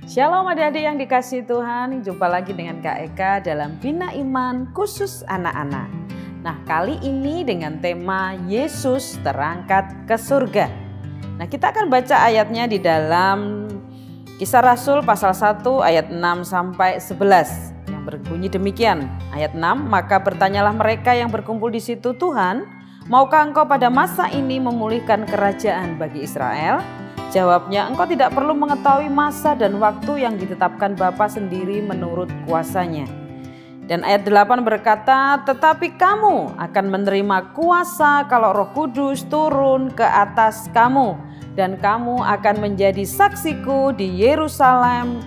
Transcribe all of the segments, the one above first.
Shalom adik-adik yang dikasihi Tuhan, jumpa lagi dengan Kak Eka dalam Bina Iman khusus anak-anak. Nah, kali ini dengan tema Yesus terangkat ke surga. Nah, kita akan baca ayatnya di dalam Kisah Rasul pasal 1 ayat 6 sampai 11 yang berbunyi demikian. Ayat 6, maka bertanyalah mereka yang berkumpul di situ, Tuhan, maukah engkau pada masa ini memulihkan kerajaan bagi Israel? Jawabnya, engkau tidak perlu mengetahui masa dan waktu yang ditetapkan Bapa sendiri menurut kuasanya. Dan ayat 8 berkata, tetapi kamu akan menerima kuasa kalau Roh Kudus turun ke atas kamu. Dan kamu akan menjadi saksiku di Yerusalem,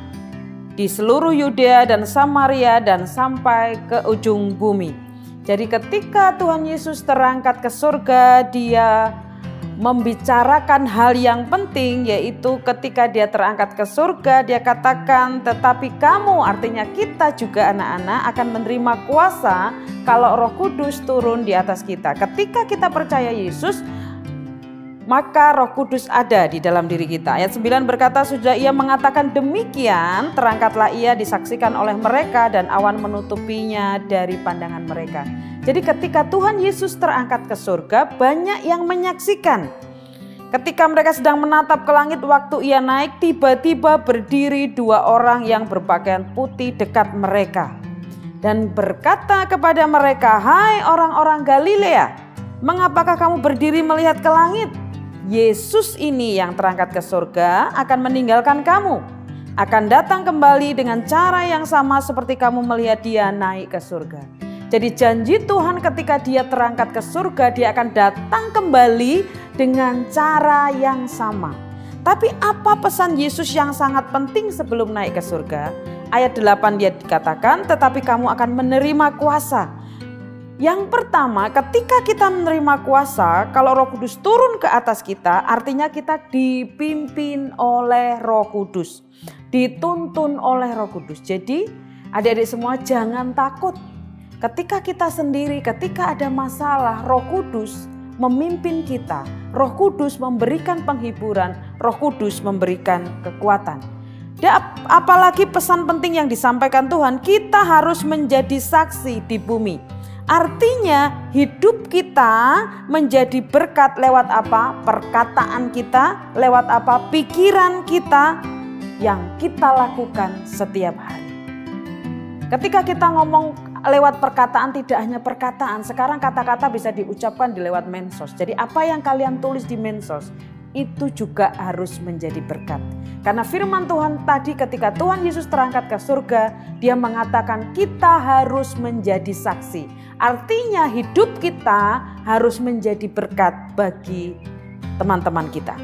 di seluruh Yudea dan Samaria dan sampai ke ujung bumi. Jadi ketika Tuhan Yesus terangkat ke surga, dia membicarakan hal yang penting, yaitu ketika dia terangkat ke surga dia katakan tetapi kamu, artinya kita juga anak-anak akan menerima kuasa kalau Roh Kudus turun di atas kita. Ketika kita percaya Yesus, maka Roh Kudus ada di dalam diri kita. Ayat 9 berkata, sudah ia mengatakan demikian, terangkatlah ia disaksikan oleh mereka dan awan menutupinya dari pandangan mereka. Jadi ketika Tuhan Yesus terangkat ke surga, banyak yang menyaksikan. Ketika mereka sedang menatap ke langit waktu ia naik, tiba-tiba berdiri dua orang yang berpakaian putih dekat mereka. Dan berkata kepada mereka, hai orang-orang Galilea, mengapakah kamu berdiri melihat ke langit? Yesus ini yang terangkat ke surga akan meninggalkan kamu. Akan datang kembali dengan cara yang sama seperti kamu melihat dia naik ke surga. Jadi janji Tuhan ketika dia terangkat ke surga, dia akan datang kembali dengan cara yang sama. Tapi apa pesan Yesus yang sangat penting sebelum naik ke surga? Ayat 8 dia dikatakan, tetapi kamu akan menerima kuasa. Yang pertama, ketika kita menerima kuasa, kalau Roh Kudus turun ke atas kita, artinya kita dipimpin oleh Roh Kudus, dituntun oleh Roh Kudus. Jadi adik-adik semua jangan takut. Ketika kita sendiri, ketika ada masalah, Roh Kudus memimpin kita. Roh Kudus memberikan penghiburan, Roh Kudus memberikan kekuatan. Dan apalagi pesan penting yang disampaikan Tuhan, kita harus menjadi saksi di bumi. Artinya hidup kita menjadi berkat lewat apa? Perkataan kita, lewat apa? Pikiran kita yang kita lakukan setiap hari. Ketika kita ngomong lewat perkataan, tidak hanya perkataan, sekarang kata-kata bisa diucapkan di lewat medsos. Jadi apa yang kalian tulis di medsos itu juga harus menjadi berkat. Karena firman Tuhan tadi ketika Tuhan Yesus terangkat ke surga, dia mengatakan kita harus menjadi saksi. Artinya hidup kita harus menjadi berkat bagi teman-teman kita.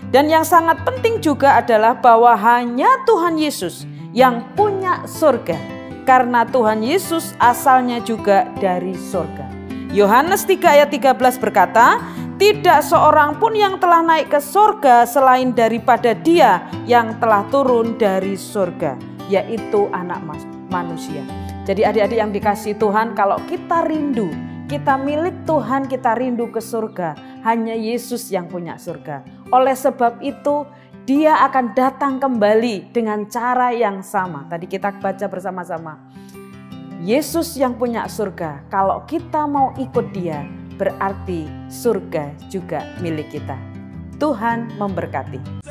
Dan yang sangat penting juga adalah bahwa hanya Tuhan Yesus yang punya surga. Karena Tuhan Yesus asalnya juga dari surga. Yohanes 3 ayat 13 berkata, tidak seorang pun yang telah naik ke surga selain daripada dia yang telah turun dari surga, yaitu anak manusia. Jadi adik-adik yang dikasihi Tuhan, kalau kita rindu, kita milik Tuhan, kita rindu ke surga, hanya Yesus yang punya surga. Oleh sebab itu, dia akan datang kembali dengan cara yang sama. Tadi kita baca bersama-sama. Yesus yang punya surga. Kalau kita mau ikut dia, berarti surga juga milik kita. Tuhan memberkati.